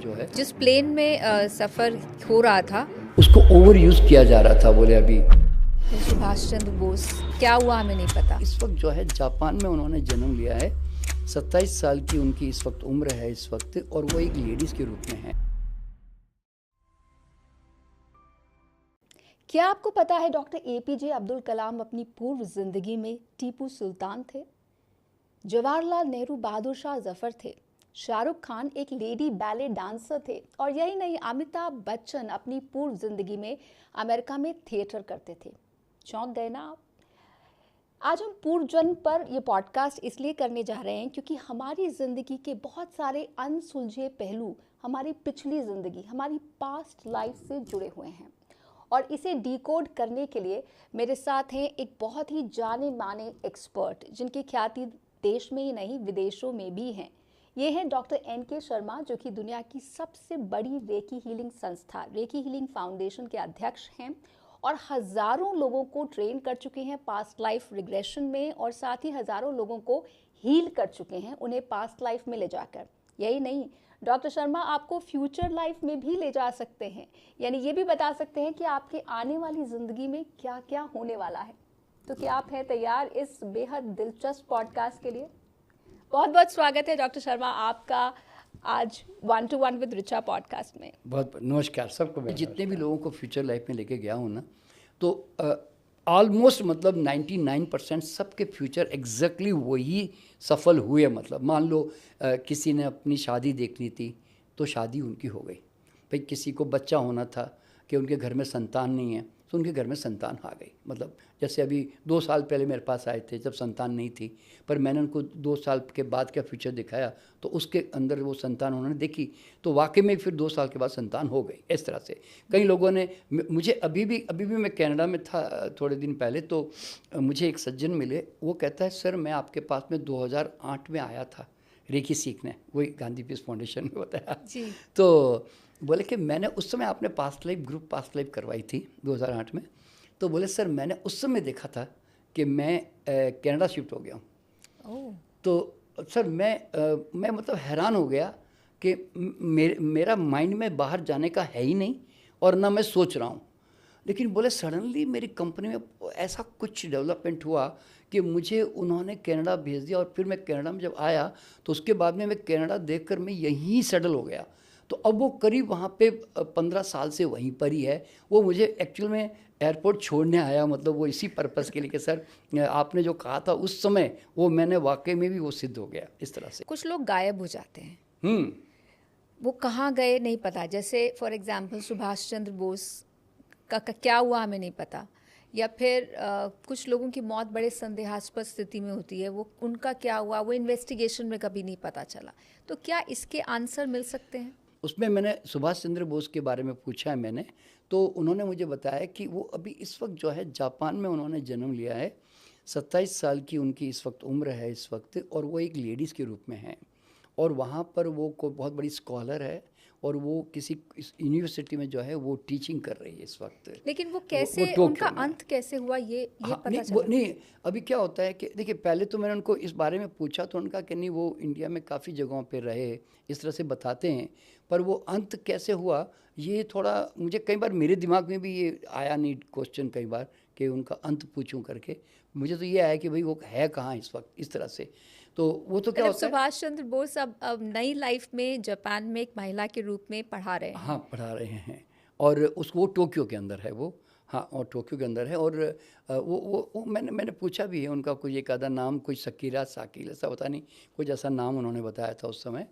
जो है जिस प्लेन में सफ़र हो रहा था उसको ओवर यूज किया जा रहा था। बोले अभी सुभाष चंद्र बोस, क्या हुआ हमें नहीं पता। इस वक्त जो है जापान में उन्होंने जन्म लिया है। 27 साल की उनकी इस वक्त उम्र है इस वक्त, और वो एक लेडीज के रूप में है। क्या आपको पता है डॉक्टर एपीजे अब्दुल कलाम अपनी पूर्व जिंदगी में टीपू सुल्तान थे, जवाहरलाल नेहरू बहादुर शाह जफर थे, शाहरुख खान एक लेडी बैले डांसर थे, और यही नहीं, अमिताभ बच्चन अपनी पूर्व जिंदगी में अमेरिका में थिएटर करते थे। चौंक गए ना आप? आज हम पूर्व जन्म पर यह पॉडकास्ट इसलिए करने जा रहे हैं क्योंकि हमारी ज़िंदगी के बहुत सारे अनसुलझे पहलू हमारी पिछली ज़िंदगी, हमारी पास्ट लाइफ से जुड़े हुए हैं। और इसे डिकोड करने के लिए मेरे साथ हैं एक बहुत ही जाने माने एक्सपर्ट, जिनकी ख्याति देश में ही नहीं विदेशों में भी हैं। ये हैं डॉक्टर एन.के. शर्मा, जो कि दुनिया की सबसे बड़ी रेकी हीलिंग संस्था रेकी हीलिंग फाउंडेशन के अध्यक्ष हैं और हज़ारों लोगों को ट्रेन कर चुके हैं पास्ट लाइफ रिग्रेशन में, और साथ ही हज़ारों लोगों को हील कर चुके हैं उन्हें पास्ट लाइफ में ले जाकर। यही नहीं, डॉक्टर शर्मा आपको फ्यूचर लाइफ में भी ले जा सकते हैं, यानी ये भी बता सकते हैं कि आपके आने वाली ज़िंदगी में क्या क्या होने वाला है। तो क्या आप हैं तैयार इस बेहद दिलचस्प पॉडकास्ट के लिए? बहुत बहुत स्वागत है डॉक्टर शर्मा आपका आज 1-to-1 विद रिचा पॉडकास्ट में। बहुत नमस्कार सबको। मैं जितने भी लोगों को फ्यूचर लाइफ में लेके गया हूँ ना, तो ऑलमोस्ट मतलब 99% सबके फ्यूचर एग्जैक्टली वही सफल हुए। मतलब मान लो किसी ने अपनी शादी देखनी थी तो शादी उनकी हो गई। भाई किसी को बच्चा होना था कि उनके घर में संतान नहीं है तो उनके घर में संतान आ गई। मतलब जैसे अभी 2 साल पहले मेरे पास आए थे जब संतान नहीं थी, पर मैंने उनको 2 साल के बाद क्या फ्यूचर दिखाया तो उसके अंदर वो संतान उन्होंने देखी, तो वाकई में फिर 2 साल के बाद संतान हो गई। इस तरह से कई लोगों ने मुझे अभी भी मैं कनाडा में था थोड़े दिन पहले, तो मुझे एक सज्जन मिले। वो कहता है सर मैं आपके पास में 2008 में आया था रेकी सीखने, वही गांधी पीस फाउंडेशन में बताया जी। तो बोले कि मैंने उस समय आपने past life group past life करवाई थी 2008 में, तो बोले सर मैंने उस समय देखा था कि मैं कनाडा शिफ्ट हो गया हूँ। तो सर मैं मतलब हैरान हो गया कि मेरा माइंड में बाहर जाने का है ही नहीं और ना मैं सोच रहा हूँ। लेकिन बोले सडनली मेरी कंपनी में ऐसा कुछ डेवलपमेंट हुआ कि मुझे उन्होंने कनाडा भेज दिया, और फिर मैं कनाडा में जब आया तो उसके बाद में मैं कनाडा देखकर मैं यहीं सेटल हो गया। तो अब वो करीब वहाँ पे 15 साल से वहीं पर ही है। वो मुझे एक्चुअल में एयरपोर्ट छोड़ने आया, मतलब वो इसी पर्पस के लिए कि सर आपने जो कहा था उस समय वो मैंने वाकई में भी वो सिद्ध हो गया इस तरह से। कुछ लोग गायब हो जाते हैं, वो कहाँ गए नहीं पता। जैसे फॉर एग्जांपल सुभाष चंद्र बोस का क्या हुआ हमें नहीं पता, या फिर कुछ लोगों की मौत बड़े संदेहास्पद स्थिति में होती है, वो उनका क्या हुआ वो इन्वेस्टिगेशन में कभी नहीं पता चला। तो क्या इसके आंसर मिल सकते हैं? उसमें मैंने सुभाष चंद्र बोस के बारे में पूछा है मैंने, तो उन्होंने मुझे बताया कि वो अभी इस वक्त जो है जापान में उन्होंने जन्म लिया है। 27 साल की उनकी इस वक्त उम्र है इस वक्त, और वो एक लेडीज़ के रूप में हैं। और वहाँ पर वो को बहुत बड़ी स्कॉलर है, और वो किसी यूनिवर्सिटी में जो है वो टीचिंग कर रही है इस वक्त। लेकिन वो कैसे, वो उनका टोक्यो में। अंत कैसे हुआ ये हाँ पता नहीं चला? नहीं, अभी क्या होता है कि देखिए पहले तो मैंने उनको इस बारे में पूछा तो उनका कि नहीं वो इंडिया में काफ़ी जगहों पे रहे, इस तरह से बताते हैं, पर वो अंत कैसे हुआ ये थोड़ा मुझे कई बार मेरे दिमाग में भी ये आया नहीं क्वेश्चन कई बार कि उनका अंत पूछूं करके। मुझे तो ये आया कि भाई वो है कहाँ इस वक्त इस तरह से। तो वो तो क्या मतलब होता है। सुभाष चंद्र बोस अब नई लाइफ में जापान में एक महिला के रूप में पढ़ा रहे हैं। हाँ पढ़ा रहे हैं, और उसको वो टोक्यो के अंदर है वो। हाँ और टोक्यो के अंदर है, और वो मैंने पूछा भी है उनका कोई एक आधा नाम, कोई शकीरा साकिल ऐसा पता नहीं, कुछ ऐसा नाम उन्होंने बताया था उस समय।